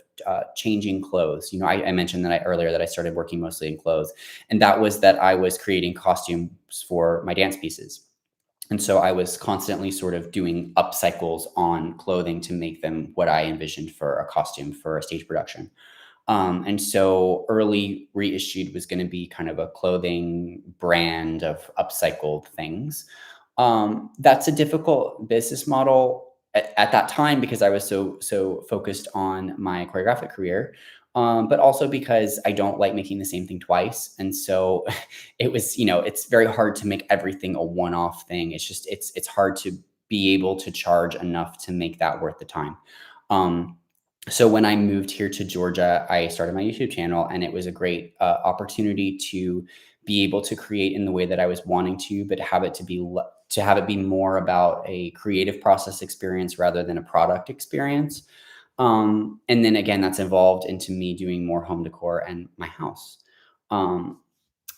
changing clothes. I mentioned that earlier that I started working mostly in clothes, and that was that I was creating costumes for my dance pieces. And so I was constantly sort of doing upcycles on clothing to make them what I envisioned for a costume for a stage production. And so early reissued was going to be kind of a clothing brand of upcycled things. That's a difficult business model at that time because I was so focused on my choreographic career, but also because I don't like making the same thing twice. And so it's very hard to make everything a one-off thing. It's hard to be able to charge enough to make that worth the time. Um, so when I moved here to Georgia, I started my YouTube channel, and it was a great opportunity to be able to create in the way that I was wanting to, but to have it be more about a creative process experience rather than a product experience. And then again, that's evolved into me doing more home decor and my house. Um,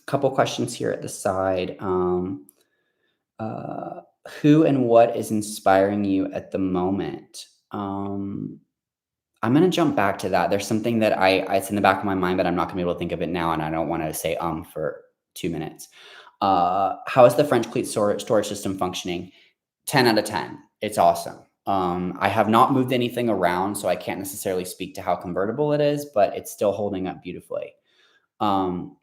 Couple questions here at the side. Uh, who and what is inspiring you at the moment? I'm gonna jump back to that. There's something that it's in the back of my mind, but I'm not gonna be able to think of it now, and I don't want to say for 2 minutes. How is the French cleat storage system functioning? 10 out of 10. It's awesome. I have not moved anything around, so I can't necessarily speak to how convertible it is, but it's still holding up beautifully. Um,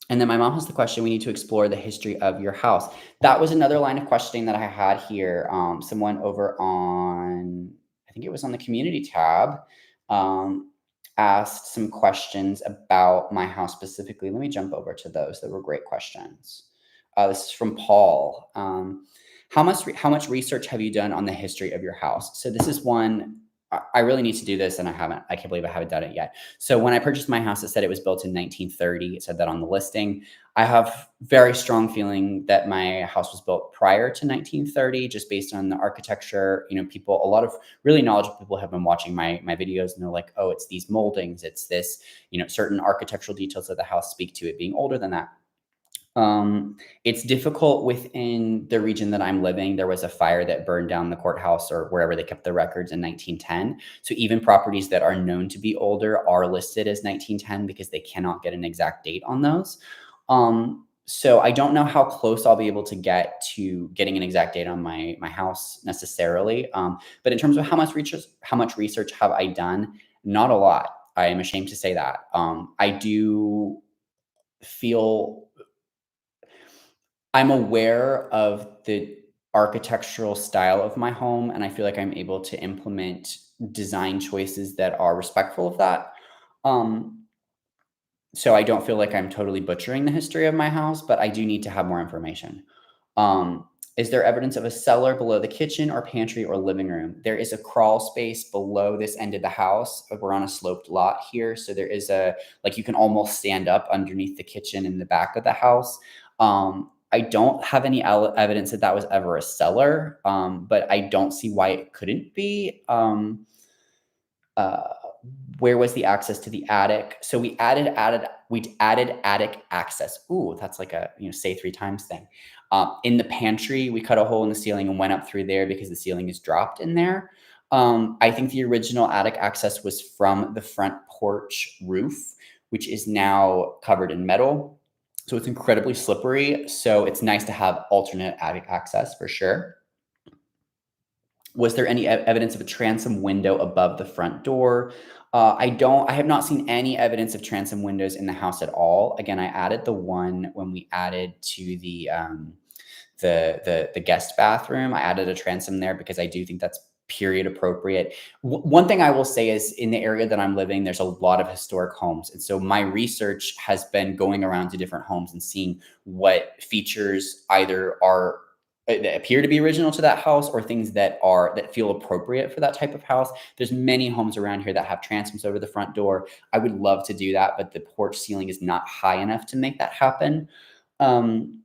and then my mom has the question, we need to explore the history of your house. That was another line of questioning that I had here. Someone over on, I think it was on the community tab, um, asked some questions about my house specifically. Let me jump over to those. That were great questions. This is from Paul. How much research have you done on the history of your house? So this is one I really need to do this, and I haven't. I can't believe I haven't done it yet. So when I purchased my house, it said it was built in 1930. It said that on the listing. I have very strong feeling that my house was built prior to 1930, just based on the architecture. A lot of really knowledgeable people have been watching my videos, and they're like, "Oh, it's these moldings, it's this." Certain architectural details of the house speak to it being older than that. It's difficult within the region that I'm living. There was a fire that burned down the courthouse or wherever they kept the records in 1910. So even properties that are known to be older are listed as 1910 because they cannot get an exact date on those. So I don't know how close I'll be able to get to getting an exact date on my house necessarily. But in terms of how much research have I done? Not a lot. I am ashamed to say that. I do feel I'm aware of the architectural style of my home, and I feel like I'm able to implement design choices that are respectful of that. Um, so I don't feel like I'm totally butchering the history of my house, but I do need to have more information. Um, is there evidence of a cellar below the kitchen or pantry or living room? There is a crawl space below this end of the house. We're on a sloped lot here, so there is you can almost stand up underneath the kitchen in the back of the house. I don't have any evidence that that was ever a cellar, but I don't see why it couldn't be. Uh, where was the access to the attic? So we added attic access. Ooh, that's like a say three times thing. In the pantry, we cut a hole in the ceiling and went up through there because the ceiling is dropped in there. I think the original attic access was from the front porch roof, which is now covered in metal. So it's incredibly slippery. So it's nice to have alternate attic access for sure. Was there any evidence of a transom window above the front door? I have not seen any evidence of transom windows in the house at all. Again, I added the one when we added to the guest bathroom. I added a transom there because I do think that's period appropriate. One thing I will say is in the area that I'm living, there's a lot of historic homes. And so my research has been going around to different homes and seeing what features either are that appear to be original to that house or things that feel appropriate for that type of house. There's many homes around here that have transoms over the front door. I would love to do that, but the porch ceiling is not high enough to make that happen. Um,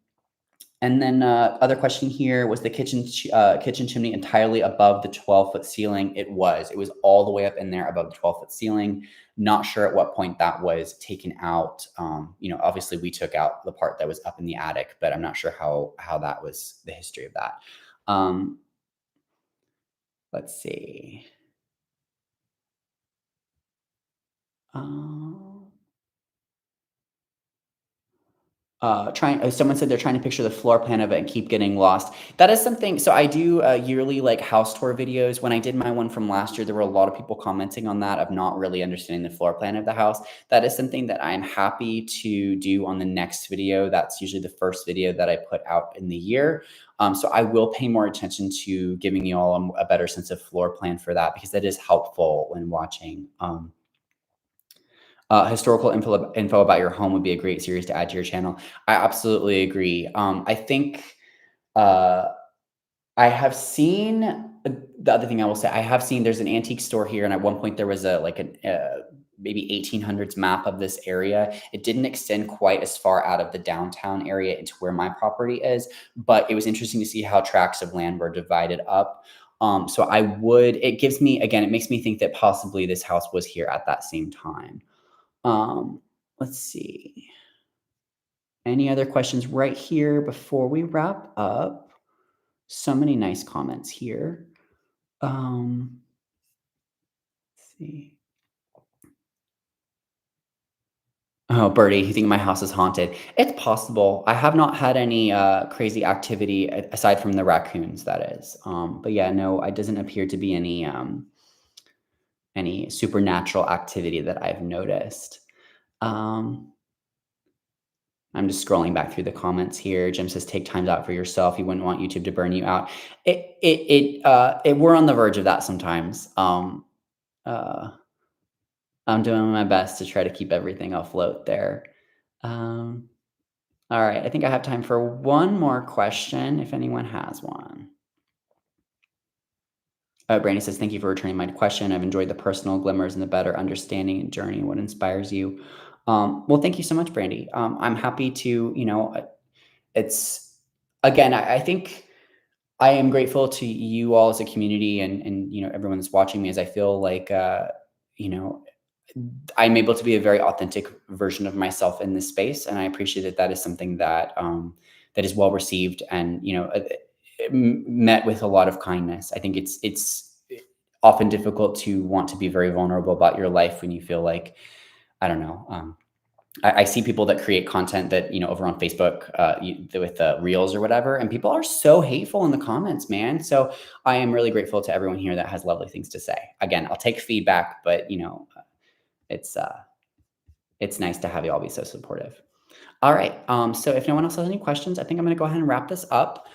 and then other question here, was the kitchen chimney entirely above the 12-foot ceiling? It was. It was all the way up in there above the 12-foot ceiling. Not sure at what point that was taken out. Obviously we took out the part that was up in the attic, but I'm not sure how that was the history of that. Um, let's see. Um, Someone said they're trying to picture the floor plan of it and keep getting lost. That is something. So I do yearly like house tour videos. When I did my one from last year, there were a lot of people commenting on that of not really understanding the floor plan of the house. That is something that I'm happy to do on the next video. That's usually the first video that I put out in the year. So I will pay more attention to giving you all a better sense of floor plan for that, because that is helpful when watching. Historical info about your home would be a great series to add to your channel. I absolutely agree. I think uh, I have seen the other thing I will say. I have seen there's an antique store here, and at one point there was a like an maybe 1800s map of this area. It didn't extend quite as far out of the downtown area into where my property is, but it was interesting to see how tracts of land were divided up. So I would. It gives me again. It makes me think that possibly this house was here at that same time. Um, let's see. Any other questions right here before we wrap up? So many nice comments here. Let's see. Oh, Birdie, you think my house is haunted? It's possible. I have not had any crazy activity aside from the raccoons, that is. But yeah, no, it doesn't appear to be any supernatural activity that I've noticed. Um, I'm just scrolling back through the comments here. Jim says, "Take time out for yourself. You wouldn't want YouTube to burn you out." We're on the verge of that sometimes. Uh, I'm doing my best to try to keep everything afloat there. Um, all right, I think I have time for one more question, if anyone has one. Brandy says, "Thank you for returning my question. I've enjoyed the personal glimmers and the better understanding and journey. What inspires you?" Well, thank you so much, Brandy. I'm happy to, it's again, I think I am grateful to you all as a community and everyone that's watching me, as I feel like you know I'm able to be a very authentic version of myself in this space, and I appreciate that that is something that is well received and met with a lot of kindness. I think it's often difficult to want to be very vulnerable about your life when you feel like, I don't know. I see people that create content that, over on Facebook with reels or whatever, and people are so hateful in the comments, man. So I am really grateful to everyone here that has lovely things to say. Again, I'll take feedback, but it's it's nice to have you all be so supportive. All right. So if no one else has any questions, I think I'm going to go ahead and wrap this up.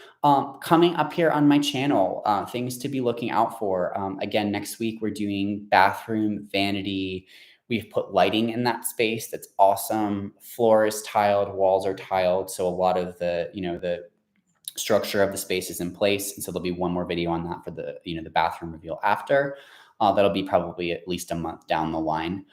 Coming up here on my channel, things to be looking out for. Again, next week we're doing bathroom vanity. We've put lighting in that space. That's awesome. Floor is tiled, walls are tiled. So a lot of the structure of the space is in place. And so there'll be one more video on that for the bathroom reveal after. That'll be probably at least a month down the line.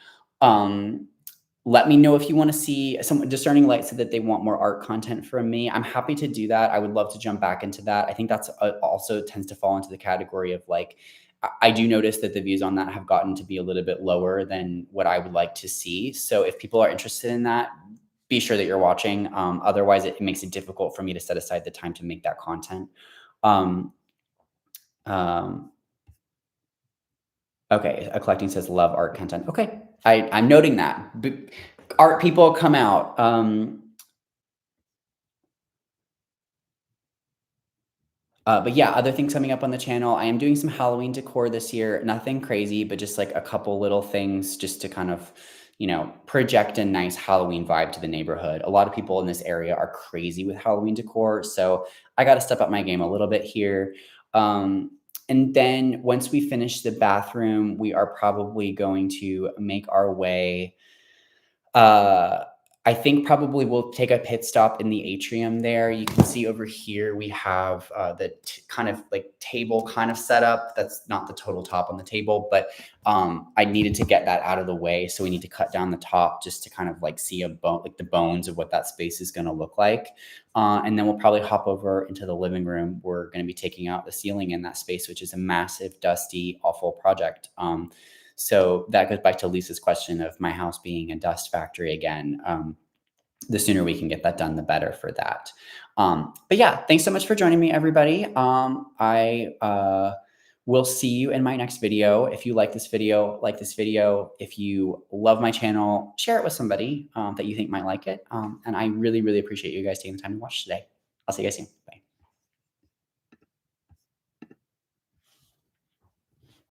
Let me know if you want to see some Discerning Light said that they want more art content from me. I'm happy to do that. I would love to jump back into that. I think that's also tends to fall into the category of like, I do notice that the views on that have gotten to be a little bit lower than what I would like to see. So if people are interested in that, be sure that you're watching. Otherwise, it makes it difficult for me to set aside the time to make that content. Um, um, Okay, a collecting says love art content. Okay, I'm noting that. Art people come out. But yeah, other things coming up on the channel. I am doing some Halloween decor this year. Nothing crazy, but just like a couple little things just to kind of, project a nice Halloween vibe to the neighborhood. A lot of people in this area are crazy with Halloween decor. So I got to step up my game a little bit here. Um, and then once we finish the bathroom, we are probably going to make our way uh, I think probably we'll take a pit stop in the atrium there. You can see over here we have the kind of like table kind of setup. That's not the total top on the table, but I needed to get that out of the way. So we need to cut down the top just to kind of like see a bone, like the bones of what that space is going to look like. And then we'll probably hop over into the living room. We're going to be taking out the ceiling in that space, which is a massive, dusty, awful project. So that goes back to Lisa's question of my house being a dust factory again. The sooner we can get that done, the better for that. But yeah, thanks so much for joining me, everybody. I will see you in my next video. If you like this video, like this video. If you love my channel, share it with somebody that you think might like it. And I really, really appreciate you guys taking the time to watch today. I'll see you guys soon. Bye.